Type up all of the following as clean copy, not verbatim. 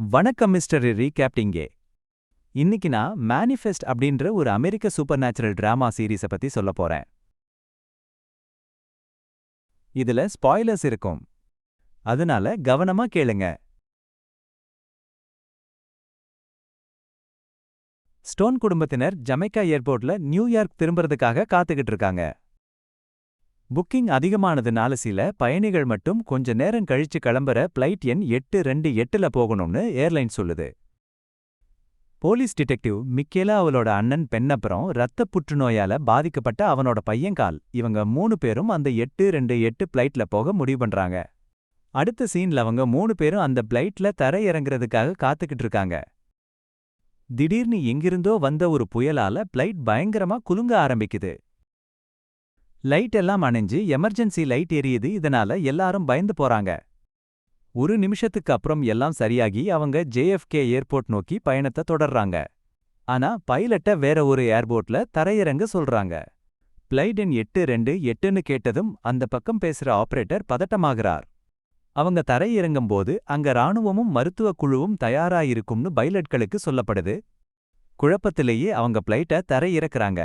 வணக்கம் மிஸ்டர் ரீகேப்டிங்கே. இன்னைக்கு நான் மேனிஃபெஸ்ட் அப்படின்ற ஒரு அமெரிக்க சூப்பர் நேச்சுரல் டிராமா சீரீஸ பத்தி சொல்லப் போறேன். இதுல ஸ்பாய்லர்ஸ் இருக்கும். அதனால கவனமா கேளுங்க. ஸ்டோன் குடும்பத்தினர் ஜமைக்கா ஏர்போர்ட்ல நியூயார்க் திரும்புறதுக்காக காத்துக்கிட்டு இருக்காங்க. புக்கிங் அதிகமானதுனால சில பயணிகள் மட்டும் கொஞ்ச நேரம் கழிச்சு கிளம்புற பிளைட் எண் 828ல போகணும்னு ஏர்லைன் சொல்லுது. போலீஸ் டிடெக்டிவ் மிக்கேலா அவளோட அண்ணன் பெண்ணப்புறம் இரத்த புற்றுநோயால பாதிக்கப்பட்ட அவனோட பையன் கால் இவங்க 3 பேரும் அந்த 828 பிளைட்ல போக முடிவு பண்றாங்க. அடுத்த சீன்ல அவங்க 3 பேரும் அந்த பிளைட்ல தரை இறங்குறதுக்காக காத்துக்கிட்டு இருக்காங்க. திடீர்னு எங்கிருந்தோ வந்த ஒரு புயலால பிளைட் பயங்கரமா குலுங்க ஆரம்பிக்குது. லைட் எல்லாம் அணைஞ்சு எமர்ஜென்சி லைட் எரியுது. இதனால எல்லாரும் பயந்து போறாங்க. ஒரு நிமிஷத்துக்கு அப்புறம் எல்லாம் சரியாகி அவங்க JFK ஏர்போர்ட் நோக்கி பயணத்தை தொடர்றாங்க. ஆனா பைலட்ட வேற ஒரு ஏர்போர்ட்ல தரையிறங்க சொல்றாங்க. பிளைட் எண் 828ன்னு கேட்டதும் அந்த பக்கம் பேசுற ஆபரேட்டர் பதட்டமாகறார். அவங்க தரையிறங்கும்போது அங்க ராணுவமும் மருத்துவ குழுவும் தயாராயிருக்கும்னு பைலட்களுக்கு சொல்லப்படுது. குழப்பத்திலேயே அவங்க பிளைட்ட தரையிறக்குறாங்க.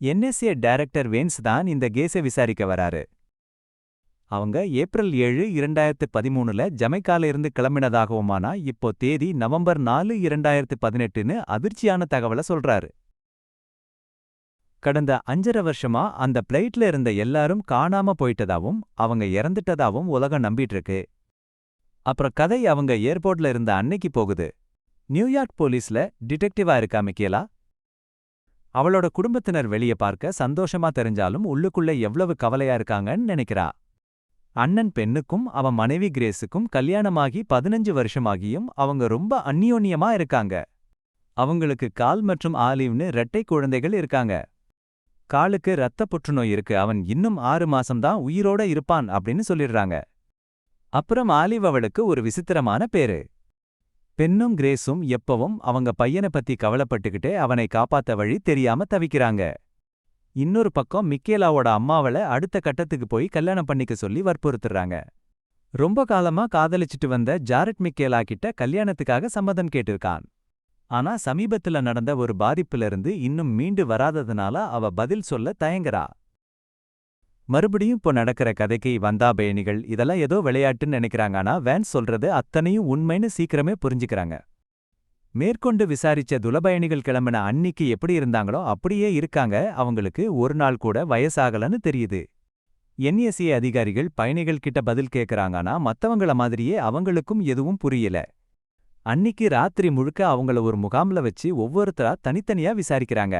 NSA டைரக்டர் வேன்ஸ் தான் இந்த கேஸை விசாரிக்க வராரு. அவங்க ஏப்ரல் 7, 2013ல ஜமைக்கால இருந்து கிளம்பினதாகவுமானா இப்போ தேதி நவம்பர் 4, 2018ன்னு அதிர்ச்சியான தகவலை சொல்றாரு. கடந்த 5.5 வருஷமா அந்த பிளைட்ல இருந்த எல்லாரும் காணாம போயிட்டதாவும் அவங்க இறந்துட்டதாவும் உலகம் நம்பிட்டு இருக்கு. அப்புறம் கதை அவங்க ஏர்போர்ட்ல இருந்த அன்னைக்கு போகுது. நியூயார்க் போலீஸ்ல டிடெக்டிவா இருக்கா மிக்கேலா. அவளோட குடும்பத்தினர் வெளியே பார்க்க சந்தோஷமா தெரிஞ்சாலும் உள்ளுக்குள்ள எவ்வளவு கவலையா இருக்காங்கன்னு நினைக்கிறா. அண்ணன் பெண்ணுக்கும் அவன் மனைவி கிரேஸுக்கும் கல்யாணமாகி 15 வருஷமாகியும் அவங்க ரொம்ப அந்யோன்யமா இருக்காங்க. அவங்களுக்கு கால் மற்றும் ஆலிவ்னு இரட்டை குழந்தைகள் இருக்காங்க. காலுக்கு இரத்த புற்றுநோய் இருக்கு. அவன் இன்னும் 6 மாசம்தான் உயிரோட இருப்பான் அப்படின்னு சொல்லிடுறாங்க. அப்புறம் ஆலிவ் அவளுக்கு ஒரு விசித்திரமான பேரு. பெண்ணும் கிரேஸும் எப்பவும் அவங்க பையனை பத்தி கவலைப்பட்டுக்கிட்டே அவனை காப்பாத்த வழி தெரியாம தவிக்கிறாங்க. இன்னொரு பக்கம் மிக்கேலாவோட அம்மாவள அடுத்த கட்டத்துக்கு போய் கல்யாணம் பண்ணிக்க சொல்லி வற்புறுத்துறாங்க. ரொம்ப காலமா காதலிச்சிட்டு வந்த ஜாரெட் மிக்கேலா கிட்ட கல்யாணத்துக்காக சம்மதம் கேட்டிருக்கான். ஆனா சமீபத்துல நடந்த ஒரு பாதிப்பிலிருந்து இன்னும் மீண்டு வராததுனால அவ பதில் சொல்ல தயங்குறா. மறுபடியும் இப்போ நடக்கிற கதைக்கு வந்தா பயணிகள் இதெல்லாம் ஏதோ விளையாட்டுன்னு நினைக்கிறாங்க. ஆனா வேன்ஸ் சொல்றது அத்தனையும் உண்மைன்னு சீக்கிரமே புரிஞ்சுக்கிறாங்க. மேற்கொண்டு விசாரிச்ச துலபயணிகள் கிளம்பின அன்னிக்கு எப்படி இருந்தாங்களோ அப்படியே இருக்காங்க. அவங்களுக்கு ஒரு நாள் கூட வயசாகலன்னு தெரியுது. NSA அதிகாரிகள் பயணிகள் கிட்ட பதில் கேட்கறாங்க. ஆனா மத்தவங்கள மாதிரியே அவங்களுக்கும் எதுவும் புரியல. அன்னிக்கு ராத்திரி முழுக்க அவங்கள ஒரு முகாம்ல வச்சு ஒவ்வொருத்தரா தனித்தனியா விசாரிக்கிறாங்க.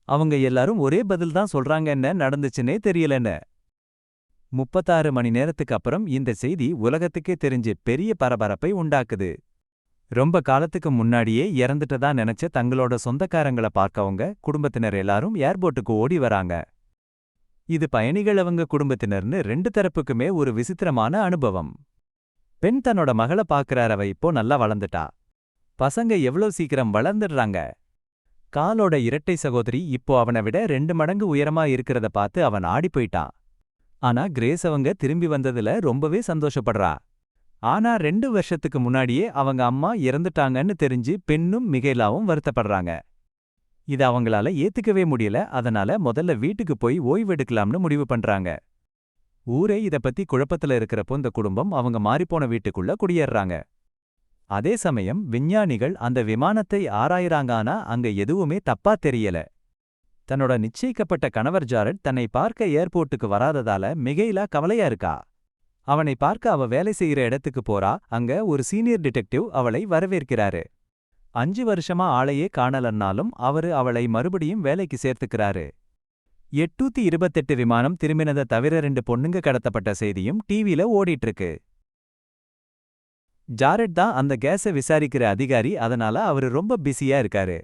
அவங்க எல்லாரும் ஒரே பதில் தான் சொல்றாங்க, என்ன நடந்துச்சுன்னே தெரியலன்னு. 36 மணி நேரத்துக்கு அப்புறம் இந்த செய்தி உலகத்துக்கே தெரிஞ்சு பெரிய பரபரப்பை உண்டாக்குது. ரொம்ப காலத்துக்கு முன்னாடியே இறந்துட்டதா நினைச்ச தங்களோட சொந்தக்காரங்கள பார்க்கவங்க குடும்பத்தினர் எல்லாரும் ஏர்போர்ட்டுக்கு ஓடி வராங்க. இது பயணிகள் அவங்க குடும்பத்தினர்னு 2 தரப்புக்குமே ஒரு விசித்திரமான அனுபவம். பெண் தன்னோட மகள பார்க்கறார். அவ இப்போ நல்லா வளர்ந்துட்டா. பசங்க எவ்வளவு சீக்கிரம் வளர்ந்துடுறாங்க. காலோட இரட்டை சகோதரி இப்போ அவனை விட 2 மடங்கு உயரமா இருக்கிறத பார்த்து அவன் ஆடி போயிட்டான். ஆனா கிரேஸ் அவங்க திரும்பி வந்ததுல ரொம்பவே சந்தோஷப்படுறா. ஆனா 2 வருஷத்துக்கு முன்னாடியே அவங்க அம்மா இறந்துட்டாங்கன்னு தெரிஞ்சு பெண்ணும் மிகேலாவும் வருத்தப்படுறாங்க. இத அவங்களால ஏத்துக்கவே முடியல. அதனால முதல்ல வீட்டுக்கு போய் ஓய்வெடுக்கலாம்னு முடிவு பண்றாங்க. ஊரே இத பத்தி குழப்பத்துல இருக்கிறப்போ இந்த குடும்பம் அவங்க மாறிப்போன வீட்டுக்குள்ள குடியேறாங்க. அதே சமயம் விஞ்ஞானிகள் அந்த விமானத்தை ஆராயறாங்க. ஆனா அங்க எதுவுமே தப்பா தெரியல. தன்னோட நிச்சயிக்கப்பட்ட கணவர் ஜாரெட் தன்னை பார்க்க ஏர்போர்ட்டுக்கு வராததால மிகேலா கவலையா இருக்கா. அவனை பார்க்க அவ வேலை செய்யற இடத்துக்கு போறா. அங்க ஒரு சீனியர் டிடெக்டிவ் அவளை வரவேற்கிறாரு. 5 வருஷமா ஆளையே காணலன்னாலும் அவரு அவளை மறுபடியும் வேலைக்கு சேர்த்துக்கிறாரு. 828 விமானம் திரும்பினத தவிர 2 பொண்ணுங்க கடத்தப்பட்ட செய்தியும் டிவில ஓடிட்டு இருக்கு. ஜாரெட் தான் அந்த கேஸை விசாரிக்கிற அதிகாரி. அதனால அவரு ரொம்ப பிஸியா இருக்காரு.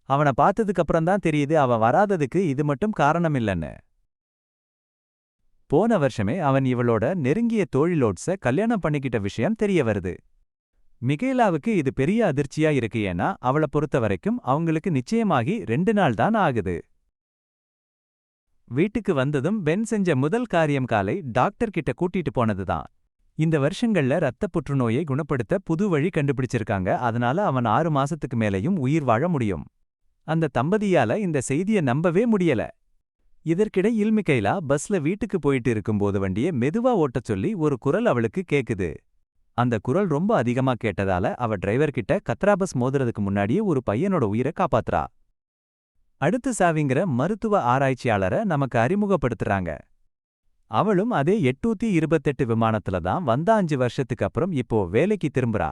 அவனை பார்த்ததுக்கு அப்புறம் தான் தெரியுது அவன் வராததுக்கு இது மட்டும் காரணம் இல்லைன்னு. போன வருஷமே அவன் இவளோட நெருங்கிய தோழி லோட்ஸ கல்யாணம் பண்ணிக்கிட்ட விஷயம் தெரிய வருது. மிகேலாவுக்கு இது பெரிய அதிர்ச்சியா இருக்கு. ஏன்னா அவளை பொறுத்த வரைக்கும் அவங்களுக்கு நிச்சயமாகி 2 நாள் தான் ஆகுது. வீட்டுக்கு வந்ததும் பென் செஞ்ச முதல் காரியம் காலை டாக்டர் கிட்ட கூட்டிட்டு போனதுதான். இந்த வருஷங்கள்ல இரத்தப் புற்றுநோயை குணப்படுத்த புது வழி கண்டுபிடிச்சிருக்காங்க. அதனால அவன் 6 மாசத்துக்கு மேலயும் உயிர் வாழ முடியும். அந்த தம்பதியால இந்த செய்திய நம்பவே முடியல. இதற்கிடையில் மிகைலா பஸ்ல வீட்டுக்கு போயிட்டு இருக்கும்போது வண்டியை மெதுவா ஓட்டச் சொல்லி ஒரு குரல் அவளுக்கு கேக்குது. அந்த குரல் ரொம்ப அதிகமா கேட்டதால அவ டிரைவர் கிட்ட கத்ரா பஸ் மோதுறதுக்கு முன்னாடியே ஒரு பையனோட உயிரை காப்பாத்துறா. அடுத்து சாவிங்கிற மருத்துவ ஆராய்ச்சியாளர நமக்கு அறிமுகப்படுத்துறாங்க. அவளும் அதே 828 விமானத்துல தான் வந்தா. 5 வருஷத்துக்கு அப்புறம் இப்போ வேலைக்கு திரும்புறா.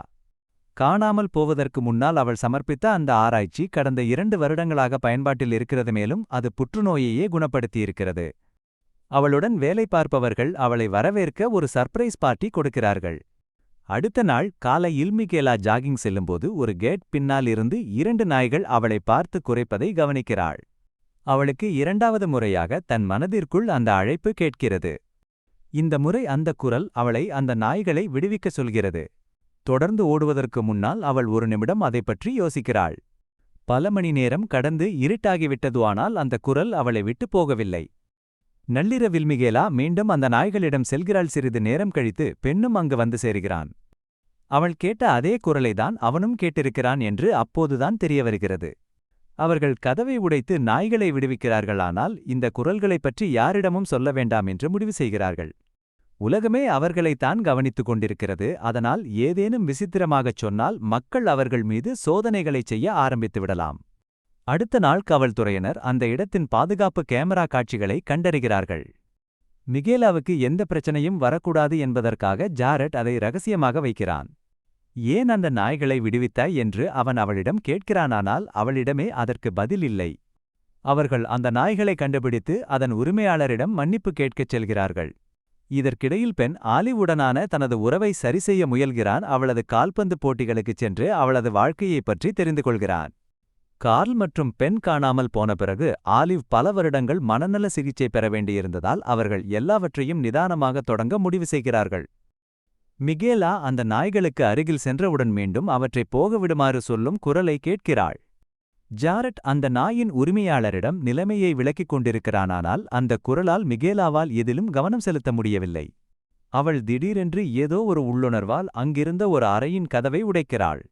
காணாமல் போவதற்கு முன்னால் அவள் சமர்ப்பித்த அந்த ஆராய்ச்சி கடந்த 2 வருடங்களாக பயன்பாட்டில் இருக்கிறது. மேலும் அது புற்றுநோயையே குணப்படுத்தியிருக்கிறது. அவளுடன் வேலை பார்ப்பவர்கள் அவளை வரவேற்க ஒரு சர்ப்ரைஸ் பார்ட்டி கொடுக்கிறார்கள். அடுத்த நாள் காலையில் மிகேலா ஜாகிங் செல்லும்போது ஒரு கேட் பின்னால் இருந்து 2 நாய்கள் அவளை பார்த்து குரைப்பதை கவனிக்கிறாள். அவளுக்கு 2வது முறையாக தன் மனதிற்குள் அந்த அழைப்பு கேட்கிறது. இந்த முறை அந்த குரல் அவளை அந்த நாய்களை விடுவிக்க சொல்கிறது. தொடர்ந்து ஓடுவதற்கு முன்னால் அவள் ஒரு நிமிடம் அதைப் பற்றி யோசிக்கிறாள். பல மணி நேரம் கடந்து இருட்டாகிவிட்டது. ஆனால் அந்த குரல் அவளை விட்டு போகவில்லை. நள்ளிரவில் மிகேலா மீண்டும் அந்த நாய்களிடம் செல்கிறாள். சிறிது நேரம் கழித்து பெண்ணும் அங்கு வந்து சேருகிறான். அவள் கேட்ட அதே குரலைதான் அவனும் கேட்டிருக்கிறான் என்று அப்போதுதான் தெரியவருகிறது. அவர்கள் கதவை உடைத்து நாய்களை விடுவிக்கிறார்கள். ஆனால் இந்த குரல்களைப் பற்றி யாரிடமும் சொல்ல வேண்டாம் என்று முடிவு செய்கிறார்கள். உலகமே அவர்களைத்தான் கவனித்துக் கொண்டிருக்கிறது. அதனால் ஏதேனும் விசித்திரமாகச் சொன்னால் மக்கள் அவர்கள் மீது சோதனைகளைச் செய்ய ஆரம்பித்து விடலாம். அடுத்த நாள் காவல்துறையினர் அந்த இடத்தின் பாதுகாப்பு கேமரா காட்சிகளை கண்டறிகிறார்கள். மிகேலாவுக்கு எந்த பிரச்சனையும் வரக்கூடாது என்பதற்காக ஜாரெட் அதை ரகசியமாக வைக்கிறான். ஏன் அந்த நாய்களை விடுவித்தாய் என்று அவன் அவளிடம் கேட்கிறான். ஆனால் அவளிடமே அதற்கு பதில் இல்லை. அவர்கள் அந்த நாய்களை கண்டுபிடித்து அதன் உரிமையாளரிடம் மன்னிப்பு கேட்கச் செல்கிறார்கள். இதற்கிடையில் பெண் ஆலிவுடனான தனது உறவை சரிசெய்ய முயல்கிறான். அவளது கால்பந்து போட்டிகளுக்குச் சென்று அவளது வாழ்க்கையைப் பற்றி தெரிந்து கொள்கிறான். கார்ல் மற்றும் பெண் காணாமல் போன பிறகு ஆலிவ் பல வருடங்கள் மனநல சிகிச்சை பெற வேண்டியிருந்ததால் அவர்கள் எல்லாவற்றையும் நிதானமாக தொடங்க முடிவு செய்கிறார்கள். மிகேலா அந்த நாய்களுக்கு அருகில் சென்றவுடன் மீண்டும் அவற்றை போகவிடுமாறு சொல்லும் குரலை கேட்கிறாள். ஜாரெட் அந்த நாயின் உரிமையாளரிடம் நிலைமையை விளக்கிக் கொண்டிருக்கிறானால் அந்த குரலால் மிகேலாவால் எதிலும் கவனம் செலுத்த முடியவில்லை. அவள் திடீரென்று ஏதோ ஒரு உள்ளுணர்வால் அங்கிருந்த ஒரு அறையின் கதவை உடைக்கிறாள்.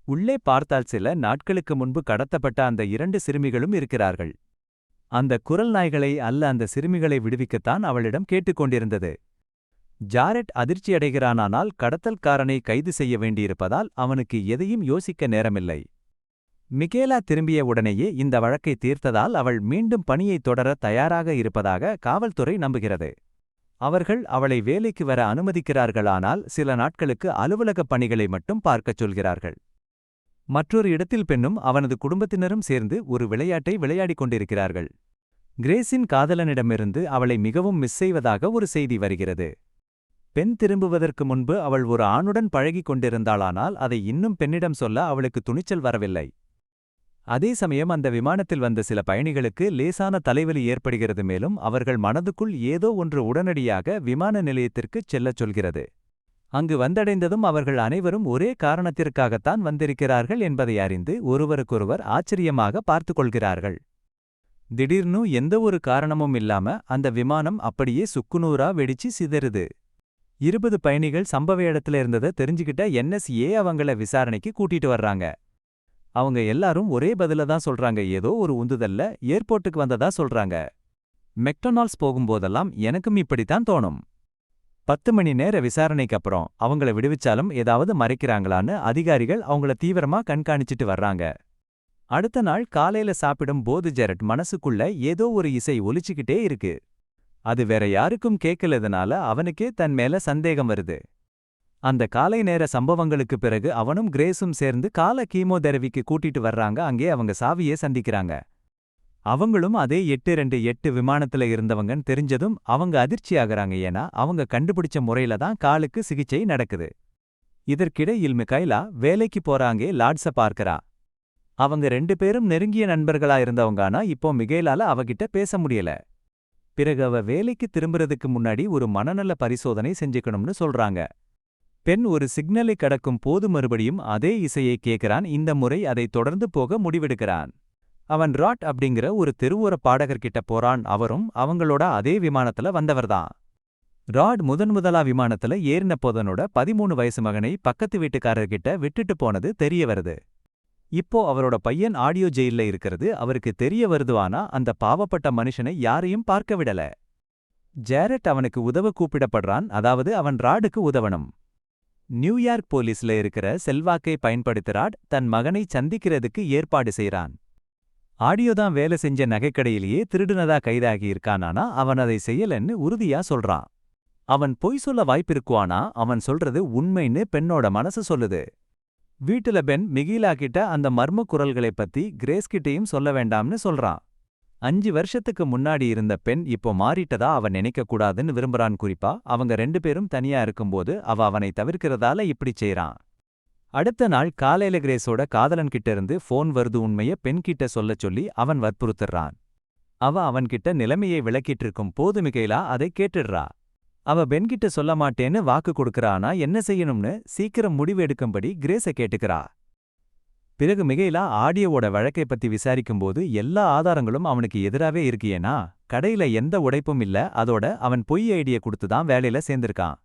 உள்ளே பார்த்தால் சில நாட்களுக்கு முன்பு கடத்தப்பட்ட அந்த 2 சிறுமிகளும் இருக்கிறார்கள். அந்த குரல் நாய்களை அல்ல, அந்த சிறுமிகளை விடுவிக்கத்தான் அவளிடம் கேட்டுக்கொண்டிருந்தது. ஜாரெட் அதிர்ச்சியடைகிறானால் கடத்தல்காரனை கைது செய்ய வேண்டியிருப்பதால் அவனுக்கு எதையும் யோசிக்க நேரமில்லை. மிகேலா திரும்பிய உடனேயே இந்த வழக்கை தீர்த்ததால் அவள் மீண்டும் பணியை தொடர தயாராக இருப்பதாக காவல்துறை நம்புகிறது. அவர்கள் அவளை வேலைக்கு வர அனுமதிக்கிறார்கள். ஆனால் சில நாட்களுக்கு அலுவலகப் பணிகளை மட்டும் பார்க்கச் சொல்கிறார்கள். மற்றொரு இடத்தில் பெண்ணும் அவனது குடும்பத்தினரும் சேர்ந்து ஒரு விளையாட்டை விளையாடிக் கொண்டிருக்கிறார்கள். கிரேஸின் காதலனிடமிருந்து அவளை மிகவும் மிஸ் செய்வதாக ஒரு செய்தி வருகிறது. பெண் திரும்புவதற்கு முன்பு அவள் ஒரு ஆணுடன் பழகிக் கொண்டிருந்தாளானால் அதை இன்னும் பெண்ணிடம் சொல்ல அவளுக்கு துணிச்சல் வரவில்லை. அதே சமயம் அந்த விமானத்தில் வந்த சில பயணிகளுக்கு லேசான தலைவலி ஏற்படுகிறது. மேலும் அவர்கள் மனதுக்குள் ஏதோ ஒன்று உடனடியாக விமான நிலையத்திற்குச் செல்லச் சொல்கிறது. அங்கு வந்தடைந்ததும் அவர்கள் அனைவரும் ஒரே காரணத்திற்காகத்தான் வந்திருக்கிறார்கள் என்பதை அறிந்து ஒருவருக்கொருவர் ஆச்சரியமாக பார்த்து கொள்கிறார்கள். திடீர்னு எந்த ஒரு காரணமும் இல்லாம அந்த விமானம் அப்படியே சுக்குநூறா வெடிச்சு சிதறுது. 20 பயணிகள் சம்பவ இடத்துல இருந்ததை தெரிஞ்சுக்கிட்ட NSA அவங்கள விசாரணைக்கு கூட்டிட்டு வர்றாங்க. அவங்க எல்லாரும் ஒரே பதில தான் சொல்றாங்க. ஏதோ ஒரு உந்துதல்ல ஏர்போர்ட்டுக்கு வந்ததா சொல்றாங்க. மெக்டொனால்ட்ஸ் போகும்போதெல்லாம் எனக்கும் இப்படித்தான் தோணும். 10 மணி நேர விசாரணைக்கு அப்புறம் அவங்கள விடுவிச்சாலும் ஏதாவது மறைக்கிறாங்களான்னு அதிகாரிகள் அவங்கள தீவிரமா கண்காணிச்சிட்டு வர்றாங்க. அடுத்த நாள் காலையில சாப்பிடும் போது ஜாரெட் மனசுக்குள்ள ஏதோ ஒரு இசை ஒலிச்சுக்கிட்டே இருக்கு. அது வேற யாருக்கும் கேட்கலதுனால அவனுக்கே தன் மேல சந்தேகம் வருது. அந்த காலை நேர சம்பவங்களுக்கு பிறகு அவனும் கிரேஸும் சேர்ந்து கால கீமோதெரபிக்கு கூட்டிட்டு வர்றாங்க. அங்கே அவங்க சாவியே சந்திக்கிறாங்க. அவங்களும் அதே 828 விமானத்துல இருந்தவங்கன்னு தெரிஞ்சதும் அவங்க அதிர்ச்சியாகறாங்க. ஏன்னா அவங்க கண்டுபிடிச்ச முறையில தான் காலுக்கு சிகிச்சை நடக்குது. இதற்கிடையில் மிகைலா வேலைக்கு போறாங்கே லார்ட்ஸ பார்க்கறா. அவங்க 2 பேரும் நெருங்கிய நண்பர்களா இருந்தவங்கானா இப்போ மிகைலால அவகிட்ட பேச முடியல. பிறகு அவ வேலைக்கு திரும்புறதுக்கு முன்னாடி ஒரு மனநல பரிசோதனை செஞ்சுக்கணும்னு சொல்றாங்க. பெண் ஒரு சிக்னலை கடக்கும் போது மறுபடியும் அதே இசையை கேட்கிறான். இந்த முறை அதை தொடர்ந்து போக முடிவெடுக்கிறான். அவன் ராட் அப்படிங்கிற ஒரு தெருவோர பாடகர்கிட்ட போறான். அவரும் அவங்களோட அதே விமானத்துல வந்தவர்தான். ராட் முதலா விமானத்துல ஏறின போதனோட 13 வயசு மகனை பக்கத்து வீட்டுக்காரர்கிட்ட விட்டுட்டு போனது தெரிய வருது. இப்போ அவரோட பையன் ஆடியோ ஜெயில்ல இருக்கிறது அவருக்கு தெரிய வருது. ஆனா அந்த பாவப்பட்ட மனுஷனை யாரையும் பார்க்க விடல. ஜேரட் அவனுக்கு உதவ கூப்பிடப்படுறான், அதாவது அவன் ராடுக்கு உதவணும். நியூயார்க் போலீஸ்ல இருக்கிற செல்வாக்கை பயன்படுத்தி ராட் தன் மகனை சந்திக்கிறதுக்கு ஏற்பாடு செய்றான். ஆடியோதான் வேலை செஞ்ச நகைக்கடையிலேயே திருடுனதா கைதாகி இருக்கானானா அவன் அதை செய்யலன்னு உறுதியா சொல்றான். அவன் பொய் சொல்ல வாய்ப்பிருக்குவானா அவன் சொல்றது உண்மைன்னு பெண்ணோட மனசு சொல்லுது. வீட்டுல பென் மிகிலா கிட்ட அந்த மர்ம குரல்களைப் பத்தி கிரேஸ் கிட்டேயும் சொல்ல வேண்டாம்னு சொல்றான். 5 வருஷத்துக்கு முன்னாடி இருந்த பெண் இப்போ மாறிட்டதா அவன் நினைக்க கூடாதுன்னு விரும்புறான். குறிப்பா அவங்க 2 பேரும் தனியா இருக்கும்போது அவனை தவிர்க்கிறதால இப்படி செய்றான். அடுத்த நாள் காலையில கிரேஸோட காதலன் கிட்ட இருந்து போன் வருது. உண்மைய பெண் கிட்ட சொல்லச் சொல்லி அவன் வற்புறுத்துறான். அவன்கிட்ட நிலைமையை விளக்கிட்டு இருக்கும் போது மிகைலா அதை கேட்டுடுறா. அவ பென் கிட்ட சொல்ல மாட்டேன்னு வாக்கு கொடுக்கறானா என்ன செய்யணும்னு சீக்கிரம் முடிவு எடுக்கும்படி கிரேஸ கேட்டுக்கிறா. பிறகு மிகைலா ஆடியோவோட வழக்கை பத்தி விசாரிக்கும்போது எல்லா ஆதாரங்களும் அவனுக்கு எதிராவே இருக்கு. ஏன்னா கடையில எந்த உடைப்பும் இல்ல, அதோட அவன் பொய் ஐடிய கொடுத்துதான் வேலையில சேர்ந்திருக்கான்.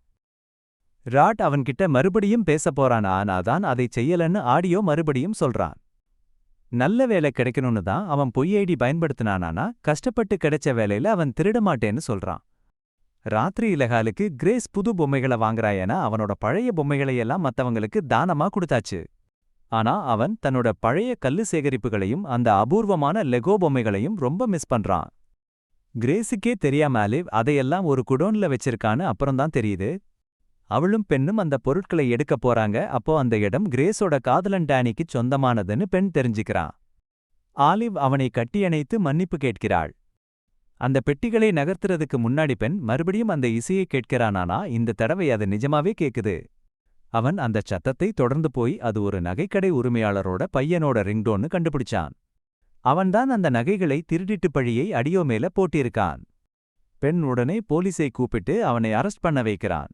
ராட் அவன்கிட்ட மறுபடியும் பேச போறான், ஆனாதான் அதை செய்யலன்னு ஆடியோ மறுபடியும் சொல்றான். நல்ல வேலை கிடைக்கணும்னு தான் அவன் பொய் ஐடி பயன்படுத்தினானா கஷ்டப்பட்டு கிடைச்ச வேலையில அவன் திருட மாட்டேன்னு சொல்றான். ராத்திரி இலகாலுக்கு கிரேஸ் புது பொம்மைகளை வாங்குறாயனா அவனோட பழைய பொம்மைகளையெல்லாம் மத்தவங்களுக்கு தானமா கொடுத்தாச்சு. ஆனா அவன் தன்னோட பழைய கல்லு சேகரிப்புகளையும் அந்த அபூர்வமான லெகோ பொம்மைகளையும் ரொம்ப மிஸ் பண்றான். கிரேஸுக்கே தெரியாமலே அதையெல்லாம் ஒரு குடோன்ல வச்சிருக்கான்னு அப்புறம்தான் தெரியுது. அவளும் பெண்ணும் அந்த பொருட்களை எடுக்க போறாங்க. அப்போ அந்த இடம் கிரேஸோட காதலன் டேனிக்கு சொந்தமானதுன்னு பெண் தெரிஞ்சுக்கிறான். ஆலிவ் அவனை கட்டியணைத்து மன்னிப்பு கேட்கிறாள். அந்த பெட்டிகளை நகர்த்துறதுக்கு முன்னாடி பெண் மறுபடியும் அந்த இசையை கேட்கிறானானா இந்த தடவை அது நிஜமாவே கேக்குது. அவன் அந்த சத்தத்தை தொடர்ந்து போய் அது ஒரு நகைக்கடை உரிமையாளரோட பையனோட ரிங்டோன்னு கண்டுபிடிச்சான். அவன்தான் அந்த நகைகளை திருடிட்டு பழியை அடியோ மேல போட்டிருக்கான். பெண் உடனே போலீஸை கூப்பிட்டு அவனை அரெஸ்ட் பண்ண வைக்கிறான்.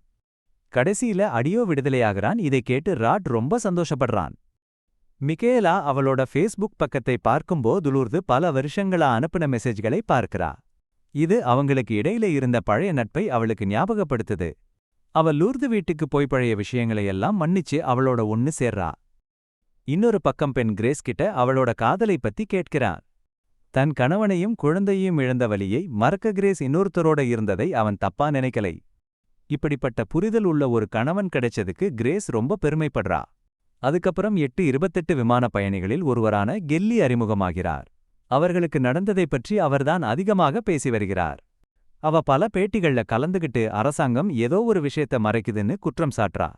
கடைசியில அடியோ விடுதலையாகிறான். இதை கேட்டு ராட் ரொம்ப சந்தோஷப்படுறான். மிகேலா அவளோட ஃபேஸ்புக் பக்கத்தை பார்க்கும்போதுலூர்து பல வருஷங்களா அனுப்பின மெசேஜ்களை பார்க்கிறா. இது அவங்களுக்கு இடையில இருந்த பழைய நட்பை அவளுக்கு ஞாபகப்படுத்துது. அவள் லூர்து வீட்டுக்கு போய் பழைய விஷயங்களையெல்லாம் மன்னிச்சு அவளோட ஒன்னு சேர்றா. இன்னொரு பக்கம் பெண் கிரேஸ் கிட்ட அவளோட காதலை பத்தி கேட்கிறான். தன் கணவனையும் குழந்தையும் இழந்த வலியை மறக்க கிரேஸ் இன்னொருத்தரோட இருந்ததை அவன் தப்பா நினைக்கலை. இப்படிப்பட்ட புரிதல் உள்ள ஒரு கணவன் கிடைச்சதுக்கு கிரேஸ் ரொம்ப பெருமைப்படுறா. அதுக்கப்புறம் 828 விமான பயணிகளில் ஒருவரான கெல்லி அறிமுகமாகிறார். அவர்களுக்கு நடந்ததை பற்றி அவர்தான் அதிகமாக பேசி வருகிறார். அவ பல பேட்டிகள்ல கலந்துகிட்டு அரசாங்கம் ஏதோ ஒரு விஷயத்த மறைக்குதுன்னு குற்றம் சாட்டுறா.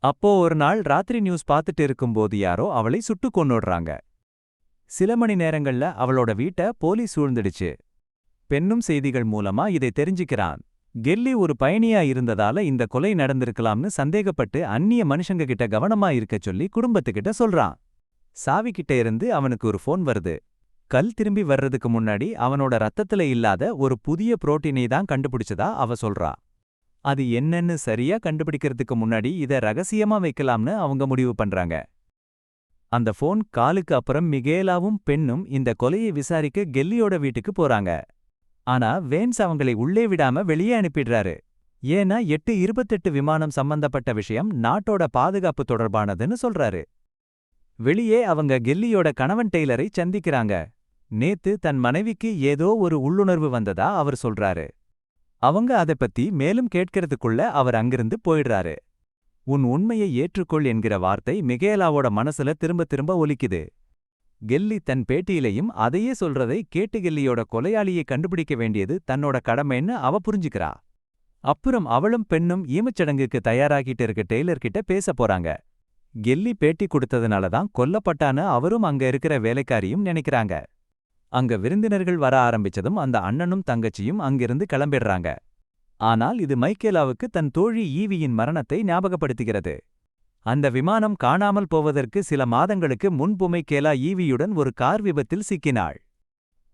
அப்போ ஒரு நாள் ராத்திரி நியூஸ் பார்த்துட்டு இருக்கும்போது யாரோ அவளை சுட்டு கொன்னுடுறாங்க. சில மணி நேரங்கள்ல அவளோட வீட்ட போலீஸ் சூழ்ந்துடுச்சு. பெண்ணும் செய்திகள் மூலமா இதை தெரிஞ்சுக்கிறான். கெல்லி ஒரு பயணியா இருந்ததால இந்த கொலை நடந்திருக்கலாம்னு சந்தேகப்பட்டு அந்நிய மனுஷங்க கிட்ட கவனமா இருக்கச் சொல்லி குடும்பத்துக்கிட்ட சொல்றான். சாவி கிட்ட இருந்து அவனுக்கு ஒரு ஃபோன் வருது. கல் திரும்பி வர்றதுக்கு முன்னாடி அவனோட ரத்தத்துல இல்லாத ஒரு புதிய புரோட்டீனை தான் கண்டுபிடிச்சதா அவ சொல்றா. அது என்னன்னு சரியா கண்டுபிடிக்கிறதுக்கு முன்னாடி இத ரகசியமா வைக்கலாம்னு அவங்க முடிவு பண்றாங்க. அந்த ஃபோன் காலுக்கு அப்புறம் மிகேலாவும் பெண்ணும் இந்த கொலையை விசாரிக்க கெல்லியோட வீட்டுக்கு போறாங்க. ஆனா வேன்ஸ் அவங்களை உள்ளே விடாம வெளியே அனுப்பிடுறாரு. ஏன்னா 828 விமானம் சம்பந்தப்பட்ட விஷயம் நாட்டோட பாதுகாப்பு தொடர்பானதுன்னு சொல்றாரு. வெளியே அவங்க கெல்லியோட கணவன் டெய்லரை சந்திக்கிறாங்க. நேத்து தன் மனைவிக்கு ஏதோ ஒரு உள்ளுணர்வு வந்ததா அவர் சொல்றாரு. அவங்க அதைப் பத்தி மேலும் கேட்கறதுக்குள்ள அவர் அங்கிருந்து போயிடுறாரு. உன் உண்மையை ஏற்றுக்கொள் என்கிற வார்த்தை மிகேலாவோட மனசுல திரும்ப திரும்ப ஒலிக்குது. கெல்லி தன் பேட்டியிலையும் அதையே சொல்றதை கேட்டு கெல்லியோட கொலையாளியை கண்டுபிடிக்க வேண்டியது தன்னோட கடமைன்னு அவ புரிஞ்சுக்கிறா. அப்புறம் அவளும் பெண்ணும் ஈமச்சடங்குக்கு தயாராகிட்டு இருக்க டெய்லர் கிட்ட பேச போறாங்க. கெல்லி பேட்டி கொடுத்ததுனாலதான் கொல்லப்பட்டான்னு அவரும் அங்க இருக்கிற வேலைக்காரியும் நினைக்கிறாங்க. அங்க விருந்தினர்கள் வர ஆரம்பிச்சதும் அந்த அண்ணனும் தங்கச்சியும் அங்கிருந்து கிளம்பிடுறாங்க. ஆனால் இது மைக்கேலாவுக்கு தன் தோழி ஈவியின் மரணத்தை ஞாபகப்படுத்துகிறது. அந்த விமானம் காணாமல் போவதற்கு சில மாதங்களுக்கு முன்பு மைக்கேலா ஈவியுடன் ஒரு கார் விபத்தில் சிக்கினாள்.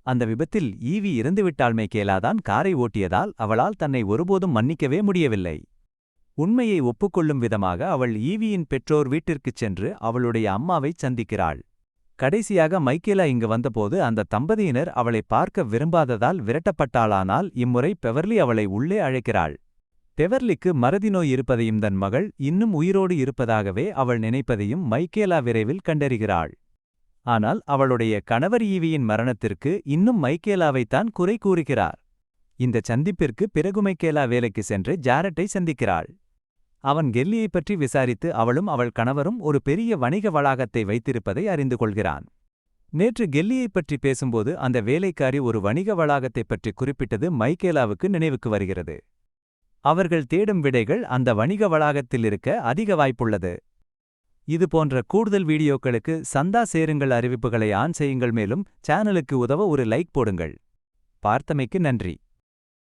அந்த விபத்தில் ஈவி இறந்துவிட்டாள். மைக்கேலாதான் காரை ஓட்டியதால் அவளால் தன்னை ஒருபோதும் மன்னிக்கவே முடியவில்லை. உண்மையை ஒப்புக்கொள்ளும் விதமாக அவள் ஈவியின் பெற்றோர் வீட்டிற்குச் சென்று அவளுடைய அம்மாவைச் சந்திக்கிறாள். கடைசியாக மைக்கேலா இங்கு வந்தபோது அந்த தம்பதியினர் அவளை பார்க்க விரும்பாததால் விரட்டப்பட்டாளானால் இம்முறை பெவர்லி அவளை உள்ளே அழைக்கிறாள். டெவர்லிக்கு மறதி நோய் இருப்பதையும் தன் மகள் இன்னும் உயிரோடு இருப்பதாகவே அவள் நினைப்பதையும் மைக்கேலா விரைவில் கண்டறிகிறாள். ஆனால் அவளுடைய கணவர் ஈவியின் மரணத்திற்கு இன்னும் மைக்கேலாவைத்தான் குறை கூறுகிறார். இந்த சந்திப்பிற்கு பிறகு மைக்கேலா வேலைக்கு சென்று ஜாரட்டை சந்திக்கிறாள். அவன் கெல்லியைப் பற்றி விசாரித்து அவளும் அவள் கணவரும் ஒரு பெரிய வணிக வளாகத்தை வைத்திருப்பதை அறிந்து கொள்கிறான். நேற்று கெல்லியைப் பற்றி பேசும்போது அந்த வேலைக்காரி ஒரு வணிக வளாகத்தைப் பற்றி குறிப்பிட்டது மைக்கேலாவுக்கு நினைவுக்கு வருகிறது. அவர்கள் தேடும் விடைகள் அந்த வணிக வளாகத்தில் இருக்க அதிக வாய்ப்புள்ளது. இது போன்ற கூடுதல் வீடியோக்களுக்கு சந்தா சேருங்கள் அறிவிப்புகளை ஆன் செய்யுங்கள். மேலும் சேனலுக்கு உதவ ஒரு லைக் போடுங்கள். பார்த்தமைக்கு நன்றி.